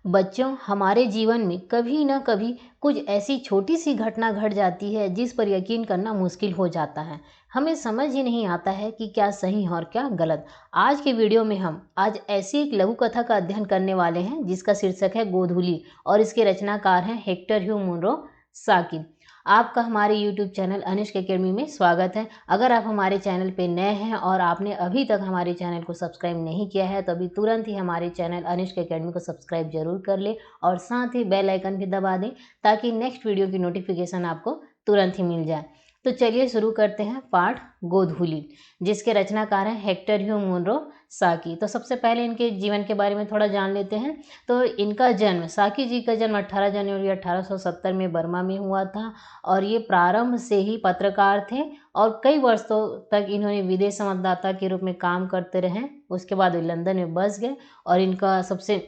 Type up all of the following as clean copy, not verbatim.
बच्चों, हमारे जीवन में कभी ना कभी कुछ ऐसी छोटी सी घटना घट जाती है जिस पर यकीन करना मुश्किल हो जाता है। हमें समझ ही नहीं आता है कि क्या सही है और क्या गलत। आज के वीडियो में हम आज ऐसी एक लघु कथा का अध्ययन करने वाले हैं जिसका शीर्षक है गोधूली और इसके रचनाकार हैं हेक्टर ह्यू मुनरो साकी। आपका हमारे YouTube चैनल अनिष्क एकेडमी में स्वागत है। अगर आप हमारे चैनल पे नए हैं और आपने अभी तक हमारे चैनल को सब्सक्राइब नहीं किया है तो अभी तुरंत ही हमारे चैनल अनिष्क एकेडमी को सब्सक्राइब जरूर कर ले और साथ ही बेल आइकन भी दबा दें ताकि नेक्स्ट वीडियो की नोटिफिकेशन आपको तुरंत ही मिल जाए। तो चलिए शुरू करते हैं पाठ गोधूली, जिसके रचनाकार हैं हेक्टर ह्यू मुनरो साकी। तो सबसे पहले इनके जीवन के बारे में थोड़ा जान लेते हैं। तो इनका जन्म, साकी जी का जन्म 18 जनवरी 1870 में बर्मा में हुआ था और ये प्रारंभ से ही पत्रकार थे और कई वर्षों तक इन्होंने विदेश संवाददाता के रूप में काम करते रहे। उसके बाद वे लंदन में बस गए और इनका सबसे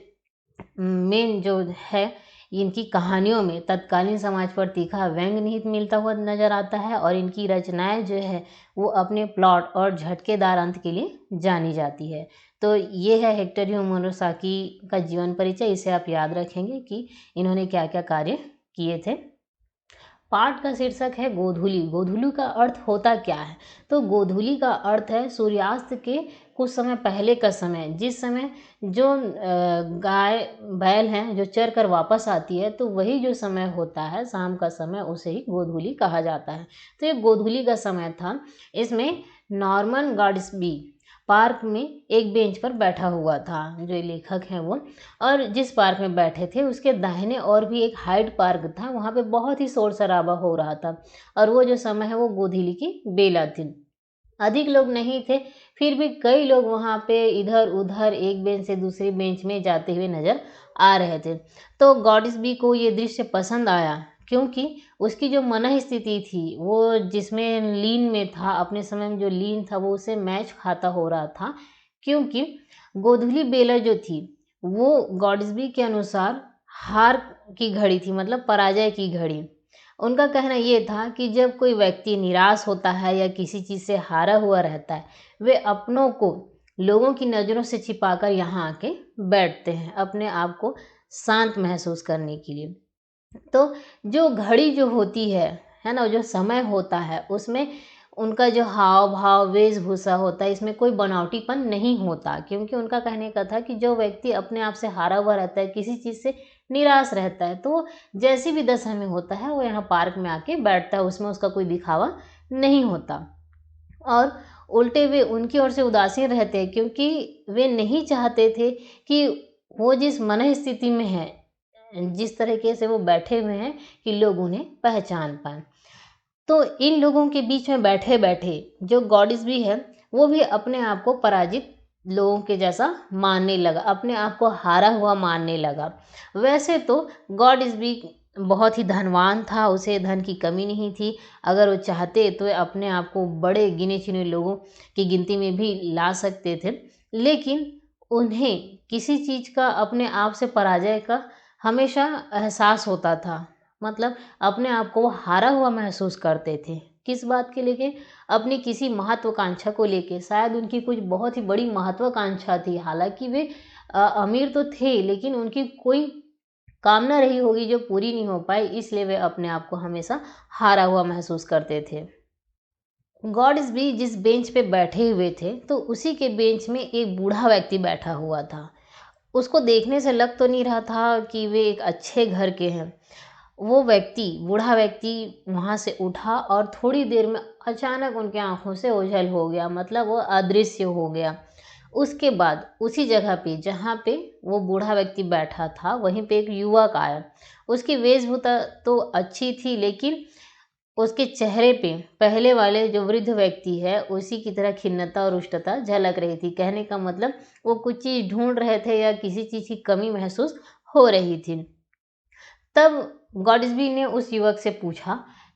मेन जो है, इनकी कहानियों में तत्कालीन समाज पर तीखा व्यंग निहित मिलता हुआ नजर आता है और इनकी रचनाएं जो है वो अपने प्लॉट और झटकेदार अंत के लिए जानी जाती है। तो ये है हेक्टर ह्यू मुनरो साकी का जीवन परिचय। इसे आप याद रखेंगे कि इन्होंने क्या क्या कार्य किए थे। पाठ का शीर्षक है गोधूली। गोधूली का अर्थ होता क्या है? तो गोधूली का अर्थ है सूर्यास्त के कुछ समय पहले का समय, जिस समय जो गाय बैल हैं जो चर कर वापस आती है तो वही जो समय होता है शाम का समय, उसे ही गोधूली कहा जाता है। तो ये गोधूली का समय था। इसमें नॉर्मन गॉड्सबी पार्क में एक बेंच पर बैठा हुआ था, जो लेखक हैं वो, और जिस पार्क में बैठे थे उसके दाहिने और भी एक हाइड पार्क था। वहाँ पे बहुत ही शोर शराबा हो रहा था और वो जो समय है वो गोधूली की बेला थी। अधिक लोग नहीं थे, फिर भी कई लोग वहाँ पे इधर उधर एक बेंच से दूसरी बेंच में जाते हुए नजर आ रहे थे। तो गॉड्सबी को ये दृश्य पसंद आया क्योंकि उसकी जो मन स्थिति थी वो जिसमें लीन में था, अपने समय में जो लीन था वो उसे मैच खाता हो रहा था। क्योंकि गोधूली बेला जो थी वो गॉड्सबी के अनुसार हार की घड़ी थी, मतलब पराजय की घड़ी। उनका कहना ये था कि जब कोई व्यक्ति निराश होता है या किसी चीज़ से हारा हुआ रहता है, वे अपनों को लोगों की नज़रों से छिपाकर यहाँ आके बैठते हैं अपने आप को शांत महसूस करने के लिए। तो जो घड़ी जो होती है ना, जो समय होता है उसमें उनका जो हाव भाव वेशभूषा होता है इसमें कोई बनावटीपन नहीं होता। क्योंकि उनका कहने का था कि जो व्यक्ति अपने आप से हारा हुआ रहता है, किसी चीज़ से निराश रहता है, तो जैसी भी दशा में होता है वो यहाँ पार्क में आके बैठता है, उसमें उसका कोई दिखावा नहीं होता। और उल्टे वे उनकी ओर से उदासीन रहते हैं क्योंकि वे नहीं चाहते थे कि वो जिस मन स्थिति में है, जिस तरीके से वो बैठे हुए हैं, कि लोग उन्हें पहचान पाएँ। तो इन लोगों के बीच में बैठे बैठे जो गॉड्सबी है वो भी अपने आप को पराजित लोगों के जैसा मानने लगा, अपने आप को हारा हुआ मानने लगा। वैसे तो गॉड्सबी बहुत ही धनवान था, उसे धन की कमी नहीं थी। अगर वो चाहते तो वे अपने आप को बड़े गिने चुने लोगों की गिनती में भी ला सकते थे, लेकिन उन्हें किसी चीज़ का, अपने आप से पराजय का हमेशा एहसास होता था। मतलब अपने आप को वो हारा हुआ महसूस करते थे। किस बात के लेके? अपनी किसी महत्वाकांक्षा को लेके। शायद उनकी कुछ बहुत ही बड़ी महत्वाकांक्षा थी, हालांकि वे अमीर तो थे लेकिन उनकी कोई कामना रही होगी जो पूरी नहीं हो पाई, इसलिए वे अपने आप को हमेशा हारा हुआ महसूस करते थे। गॉड्सबी जिस बेंच पे बैठे हुए थे तो उसी के बेंच में एक बूढ़ा व्यक्ति बैठा हुआ था। उसको देखने से लग तो नहीं रहा था कि वे एक अच्छे घर के हैं। वो व्यक्ति, बूढ़ा व्यक्ति वहाँ से उठा और थोड़ी देर में अचानक उनकी आंखों से ओझल हो गया, मतलब वो अदृश्य हो गया। उसके बाद उसी जगह पे जहाँ पे वो बूढ़ा व्यक्ति बैठा था वहीं पे एक युवक आया। उसकी वेशभूषा तो अच्छी थी लेकिन उसके चेहरे पे पहले वाले जो वृद्ध व्यक्ति है उसी की तरह खिन्नता और रुष्टता झलक रही थी। कहने का मतलब वो कुछ चीज़ ढूंढ रहे थे या किसी चीज़ की कमी महसूस हो रही थी। तब गॉड्सबी ने उस युवक से पूछा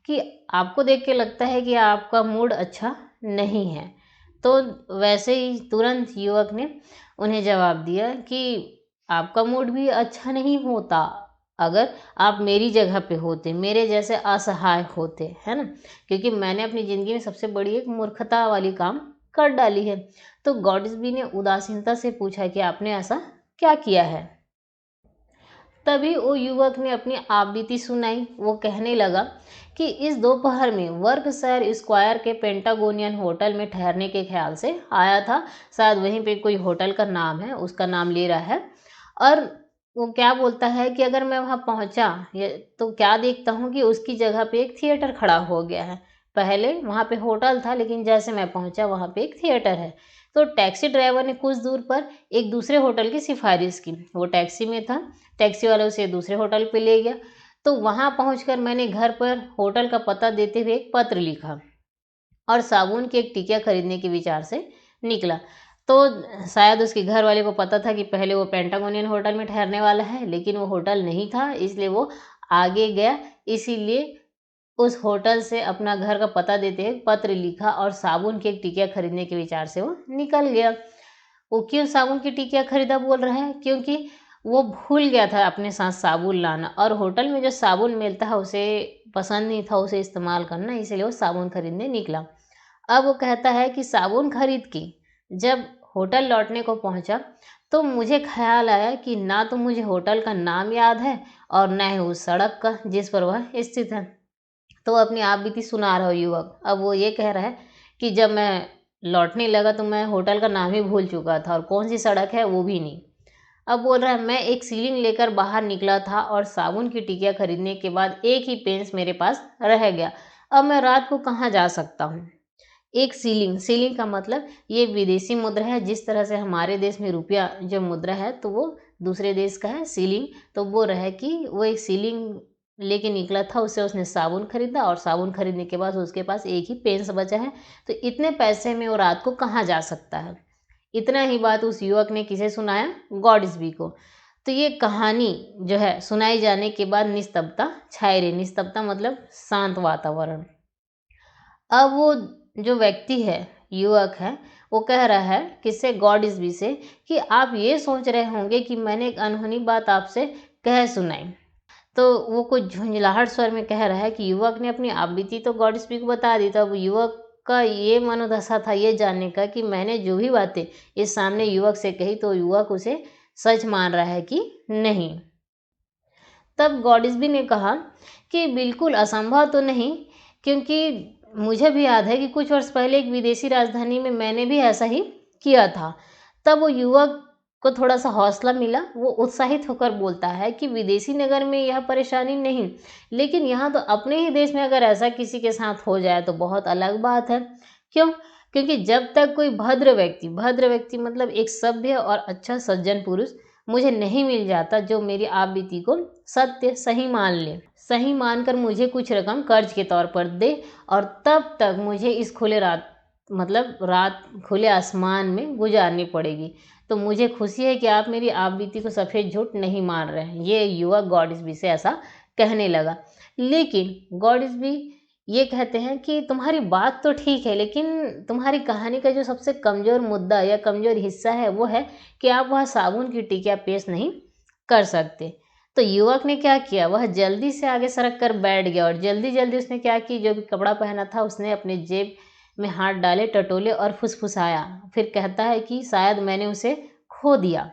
कि आपको देख के लगता है कि आपका मूड अच्छा नहीं है। तो वैसे ही तुरंत युवक ने उन्हें जवाब दिया कि आपका मूड भी अच्छा नहीं होता अगर आप मेरी जगह पे होते, मेरे जैसे असहाय होते, है ना। क्योंकि मैंने अपनी ज़िंदगी में सबसे बड़ी एक मूर्खता वाली काम कर डाली है। तो गॉड्सबी ने उदासीनता से पूछा कि आपने ऐसा क्या किया है। तभी वो युवक ने अपनी आपबीती सुनाई। वो कहने लगा कि इस दोपहर में वर्कशायर स्क्वायर के पेंटागोनियन होटल में ठहरने के ख्याल से आया था। शायद वहीं पे कोई होटल का नाम है, उसका नाम ले रहा है। और वो क्या बोलता है कि अगर मैं वहाँ पहुँचा तो क्या देखता हूँ कि उसकी जगह पे एक थिएटर खड़ा हो गया है। पहले वहाँ पे होटल था, लेकिन जैसे मैं पहुँचा वहाँ पे एक थिएटर है। तो टैक्सी ड्राइवर ने कुछ दूर पर एक दूसरे होटल की सिफारिश की। वो टैक्सी में था, टैक्सी वाला उसे दूसरे होटल पे ले गया। तो वहाँ पहुँचकर मैंने घर पर होटल का पता देते हुए एक पत्र लिखा और साबुन की एक टिकिया खरीदने के विचार से निकला। तो शायद उसके घर वाले को पता था कि पहले वो पेंटागोनियन होटल में ठहरने वाला है, लेकिन वो होटल नहीं था, इसलिए वो आगे गया। इसीलिए उस होटल से अपना घर का पता देते हुए पत्र लिखा और साबुन की एक टिकिया खरीदने के विचार से वो निकल गया। वो क्यों साबुन की टिकिया खरीदा बोल रहा है? क्योंकि वो भूल गया था अपने साथ साबुन लाना, और होटल में जो साबुन मिलता है उसे पसंद नहीं था उसे इस्तेमाल करना, इसलिए वो साबुन खरीदने निकला। अब वो कहता है कि साबुन खरीद के जब होटल लौटने को पहुंचा तो मुझे ख्याल आया कि ना तो मुझे होटल का नाम याद है और ना ही उस सड़क का जिस पर वह स्थित है। तो अपनी आप बीती सुना रहा हो युवक। अब वो ये कह रहा है कि जब मैं लौटने लगा तो मैं होटल का नाम ही भूल चुका था और कौन सी सड़क है वो भी नहीं। अब बोल रहा है मैं एक सीलिंग लेकर बाहर निकला था और साबुन की टिकिया खरीदने के बाद एक ही पेंस मेरे पास रह गया। अब मैं रात को कहाँ जा सकता हूँ? एक सीलिंग, सीलिंग का मतलब ये विदेशी मुद्रा है। जिस तरह से हमारे देश में रुपया जो मुद्रा है तो वो दूसरे देश का है सीलिंग। तो बोल रहा है कि वो एक सीलिंग लेके निकला था, उससे उसने साबुन खरीदा और साबुन खरीदने के बाद उसके पास एक ही पेंस बचा है। तो इतने पैसे में वो रात को कहाँ जा सकता है? इतना ही बात उस युवक ने किसे सुनाया? गॉडस्बी को। तो ये कहानी जो है सुनाई जाने के बाद निस्तब्धता छाई रही। निस्तब्धता मतलब शांत वातावरण। अब वो जो व्यक्ति है, युवक है, वो कह रहा है किससे? गॉडस्बी से, कि आप ये सोच रहे होंगे कि मैंने एक अनहोनी बात आपसे कह सुनाई। तो वो कुछ झुंझलाहट स्वर में कह रहा है कि युवक ने अपनी आपबीती तो गॉडस्पी को बता दी। तब युवक का ये मनोदशा था ये जानने का कि मैंने जो भी बातें इस सामने युवक से कही तो युवक उसे सच मान रहा है कि नहीं। तब गॉडस्बी ने कहा कि बिल्कुल असंभव तो नहीं, क्योंकि मुझे भी याद है कि कुछ वर्ष पहले एक विदेशी राजधानी में मैंने भी ऐसा ही किया था। तब वो युवक को थोड़ा सा हौसला मिला। वो उत्साहित होकर बोलता है कि विदेशी नगर में यह परेशानी नहीं, लेकिन यहाँ तो अपने ही देश में अगर ऐसा किसी के साथ हो जाए तो बहुत अलग बात है। क्यों? क्योंकि जब तक कोई भद्र व्यक्ति मतलब एक सभ्य और अच्छा सज्जन पुरुष मुझे नहीं मिल जाता जो मेरी आपबीती को सत्य सही मान ले, सही मानकर मुझे कुछ रकम कर्ज के तौर पर दे, और तब तक मुझे इस रात खुले आसमान में गुजारनी पड़ेगी। तो मुझे खुशी है कि आप मेरी आपबीती को सफ़ेद झूठ नहीं मान रहे हैं। ये युवक गॉडस्बी से ऐसा कहने लगा। लेकिन गॉडस्बी ये कहते हैं कि तुम्हारी बात तो ठीक है, लेकिन तुम्हारी कहानी का जो सबसे कमज़ोर मुद्दा या कमज़ोर हिस्सा है वो है कि आप वह साबुन की टिकिया पेश नहीं कर सकते। तो युवक ने क्या किया? वह जल्दी से आगे सरक कर बैठ गया और जल्दी जल्दी उसने क्या की, जो भी कपड़ा पहना था उसने अपने जेब में हाथ डाले, टटोले और फुसफुसाया। फिर कहता है कि शायद मैंने उसे खो दिया।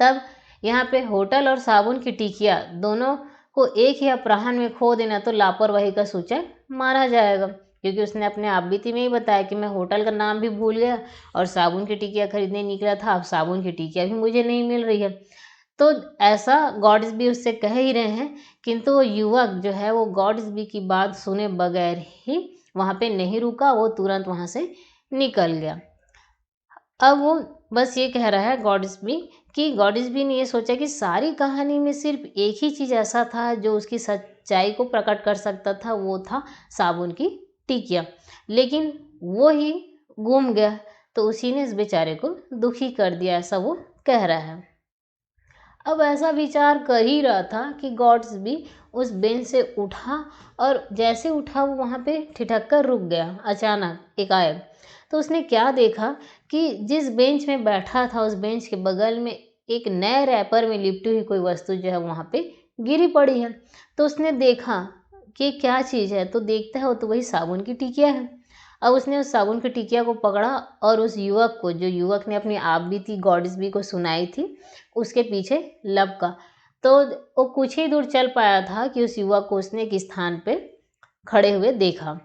तब यहाँ पे होटल और साबुन की टिकिया दोनों को एक ही अपराह्न में खो देना तो लापरवाही का सूचक माना जाएगा, क्योंकि उसने अपने आपबीती में ही बताया कि मैं होटल का नाम भी भूल गया और साबुन की टिकिया खरीदने निकला था, अब साबुन की टिकिया भी मुझे नहीं मिल रही है। तो ऐसा गॉडस्बी उससे कह ही रहे हैं, किंतु वो युवक जो है वो गॉडस्बी की बात सुने बगैर ही वहाँ पे नहीं रुका, वो तुरंत वहाँ से निकल गया। अब वो बस ये कह रहा है गॉडस्बी कि गॉडस्बी ने ये सोचा कि सारी कहानी में सिर्फ एक ही चीज़ ऐसा था जो उसकी सच्चाई को प्रकट कर सकता था, वो था साबुन की टिकिया। लेकिन वो ही गुम गया, तो उसी ने इस बेचारे को दुखी कर दिया, ऐसा वो कह रहा है। अब ऐसा विचार कर ही रहा था कि गॉडस्बी उस बेंच से उठा, और जैसे उठा वो वहाँ पे ठिठक कर रुक गया अचानक एकाएक। तो उसने क्या देखा कि जिस बेंच में बैठा था उस बेंच के बगल में एक नए रैपर में लिपटी हुई कोई वस्तु जो है वहाँ पे गिरी पड़ी है। तो उसने देखा कि क्या चीज़ है, तो देखता है वो तो वही साबुन की टिकिया है। अब उसने उस साबुन की टिकिया को पकड़ा और उस युवक को, जो युवक ने अपनी आपबीती गॉडस्बी को सुनाई थी, उसके पीछे लपका। तो वो कुछ ही दूर चल पाया था कि उस युवक को उसने एक स्थान पे खड़े हुए देखा।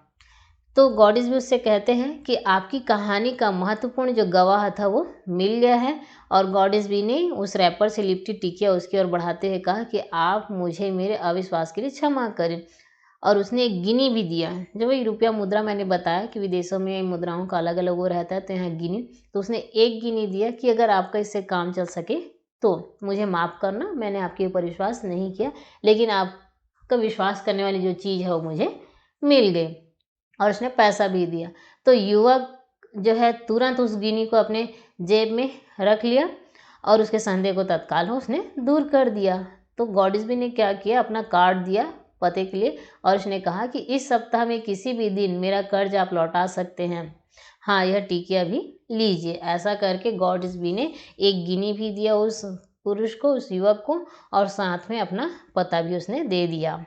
तो गॉडेस भी उससे कहते हैं कि आपकी कहानी का महत्वपूर्ण जो गवाह था वो मिल गया है। और गॉडेस भी ने उस रैपर से लिपटी टिकिया उसकी ओर बढ़ाते हुए कहा कि आप मुझे मेरे अविश्वास के लिए क्षमा करें। और उसने एक गिनी भी दिया, जो वही रुपया मुद्रा मैंने बताया कि विदेशों में मुद्राओं का अलग अलग वो रहता है, तो यहाँ गिनी, तो उसने एक गिनी दिया कि अगर आपका इससे काम चल सके तो मुझे माफ़ करना, मैंने आपके ऊपर विश्वास नहीं किया, लेकिन आपका विश्वास करने वाली जो चीज़ है वो मुझे मिल गई। और उसने पैसा भी दिया। तो युवक जो है तुरंत उस गिनी को अपने जेब में रख लिया और उसके संदेह को तत्काल उसने दूर कर दिया। तो गॉडेस ने क्या किया, अपना कार्ड दिया पते के लिए और उसने कहा कि इस सप्ताह में किसी भी दिन मेरा कर्ज आप लौटा सकते हैं। हाँ, यह टिकिया भी लीजिए। ऐसा करके गॉडेस ने एक गिनी भी दिया उस पुरुष को, उस युवक को, और साथ में अपना पता भी उसने दे दिया।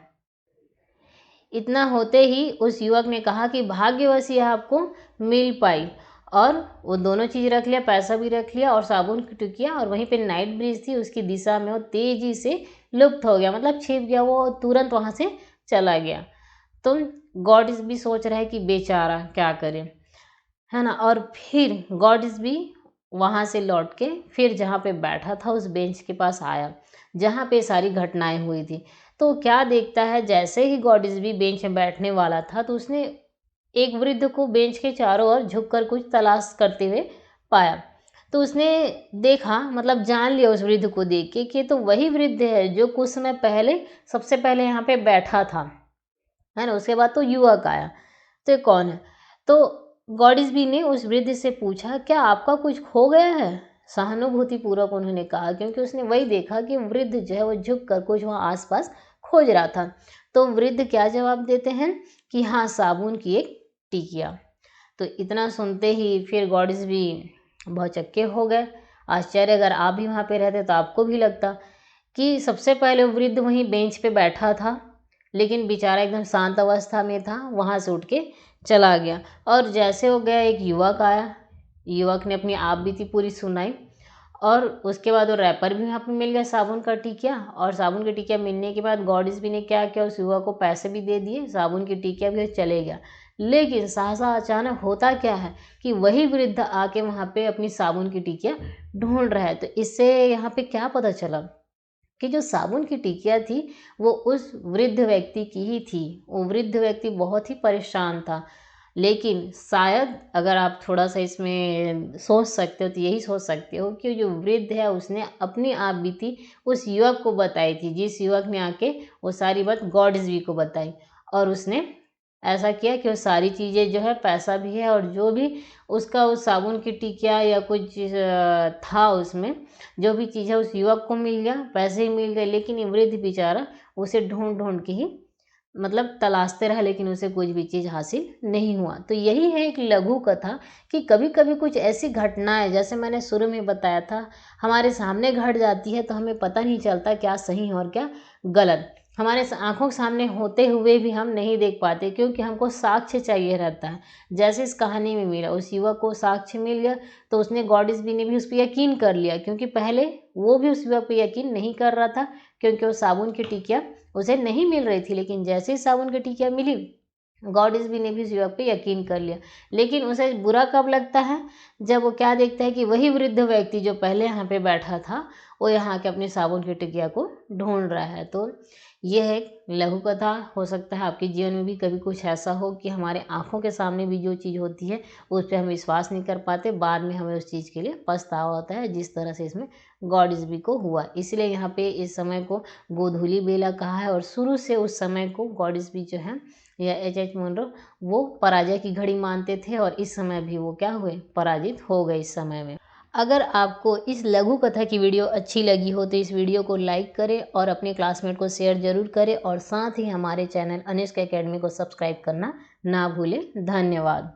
इतना होते ही उस युवक ने कहा कि भाग्यवश यह आपको मिल पाई, और वो दोनों चीज़ रख लिया, पैसा भी रख लिया और साबुन की टिकिया, और वहीं पे नाइट ब्रिज थी उसकी दिशा में वो तेज़ी से लुप्त हो गया, मतलब छिप गया, वो तुरंत वहाँ से चला गया। तो गॉडेस भी सोच रहा है कि बेचारा क्या करे, है ना। और फिर गॉडेस भी वहाँ से लौट के फिर जहाँ पे बैठा था उस बेंच के पास आया जहाँ पे सारी घटनाएं हुई थी। तो क्या देखता है, जैसे ही गॉडेस भी बेंच में बैठने वाला था तो उसने एक वृद्ध को बेंच के चारों ओर झुककर कुछ तलाश करते हुए पाया। तो उसने देखा, मतलब जान लिया उस वृद्ध को देख के कि तो वही वृद्ध है जो कुछ समय पहले सबसे पहले यहाँ पे बैठा था, है ना। उसके बाद तो युवक आया, तो ये कौन है। तो गॉडेसबी ने उस वृद्ध से पूछा, क्या आपका कुछ खो गया है। सहानुभूतिपूर्वक उन्होंने कहा, क्योंकि उसने वही देखा कि वृद्ध जो है वो झुक कर कुछ वहाँ आसपास खोज रहा था। तो वृद्ध क्या जवाब देते हैं कि हाँ, साबुन की एक टिकिया। तो इतना सुनते ही फिर गॉडेसबी भौचक्के हो गए। आश्चर्य, अगर आप भी वहाँ पे रहते तो आपको भी लगता कि सबसे पहले वृद्ध वहीं बेंच पे बैठा था, लेकिन बेचारा एकदम शांत अवस्था में था, वहाँ से उठ के चला गया। और जैसे हो गया, एक युवक आया, युवक ने अपनी आप बीती पूरी सुनाई, और उसके बाद वो रैपर भी वहाँ पे मिल गया, साबुन का टिकिया। और साबुन की टिकिया मिलने के बाद गॉडेसबी ने क्या किया, उस युवक को पैसे भी दे दिए, साबुन की टिकिया भी, चले गया। लेकिन सहसा अचानक होता क्या है कि वही वृद्ध आके वहाँ पे अपनी साबुन की टिकिया ढूंढ रहा है। तो इससे यहाँ पे क्या पता चला कि जो साबुन की टिकिया थी वो उस वृद्ध व्यक्ति की ही थी। वो वृद्ध व्यक्ति बहुत ही परेशान था, लेकिन शायद अगर आप थोड़ा सा इसमें सोच सकते हो तो यही सोच सकते हो कि जो वृद्ध है उसने अपनी आप बीती उस युवक को बताई थी, जिस युवक ने आके वो सारी बात गॉडेसबी को बताई। और उसने ऐसा किया कि वो सारी चीज़ें जो है, पैसा भी है और जो भी उसका उस साबुन की टिकिया या कुछ था उसमें, जो भी चीज़ है उस युवक को मिल गया, पैसे ही मिल गए। लेकिन ये वृद्ध बेचारा उसे ढूंढ ढूंढ के ही मतलब तलाशते रहा, लेकिन उसे कुछ भी चीज़ हासिल नहीं हुआ। तो यही है एक लघु कथा कि कभी कभी कुछ ऐसी घटनाएं, जैसे मैंने शुरू में बताया था, हमारे सामने घट जाती है तो हमें पता नहीं चलता क्या सही और क्या गलत। हमारे आंखों के सामने होते हुए भी हम नहीं देख पाते, क्योंकि हमको साक्ष्य चाहिए रहता है। जैसे इस कहानी में मिला, उस युवक को साक्ष्य मिल गया तो उसने गॉडेसबी ने भी उस पर यकीन कर लिया, क्योंकि पहले वो भी उस युवक पर यकीन नहीं कर रहा था, क्योंकि वो साबुन की टिकिया उसे नहीं मिल रही थी। लेकिन जैसे ही साबुन की टिकिया मिली, गॉडेसबी ने भी उस युवक पे यकीन कर लिया। लेकिन उसे बुरा कब लगता है, जब वो क्या देखता है कि वही वृद्ध व्यक्ति जो पहले यहाँ पे बैठा था वो यहाँ के अपनी साबुन की टिकिया को ढूंढ रहा है। तो यह एक लघु कथा। हो सकता है आपके जीवन में भी कभी कुछ ऐसा हो कि हमारे आंखों के सामने भी जो चीज़ होती है उस पर हम विश्वास नहीं कर पाते, बाद में हमें उस चीज़ के लिए पछतावा होता है, जिस तरह से इसमें गॉडेसबी को हुआ। इसलिए यहाँ पे इस समय को गोधूली बेला कहा है, और शुरू से उस समय को गॉडेसबी जो है या एच मुनरो वो पराजय की घड़ी मानते थे, और इस समय भी वो क्या हुए, पराजित हो गए इस समय में। अगर आपको इस लघु कथा की वीडियो अच्छी लगी हो तो इस वीडियो को लाइक करें और अपने क्लासमेट को शेयर जरूर करें, और साथ ही हमारे चैनल अनिष्क एकेडमी को सब्सक्राइब करना ना भूलें। धन्यवाद।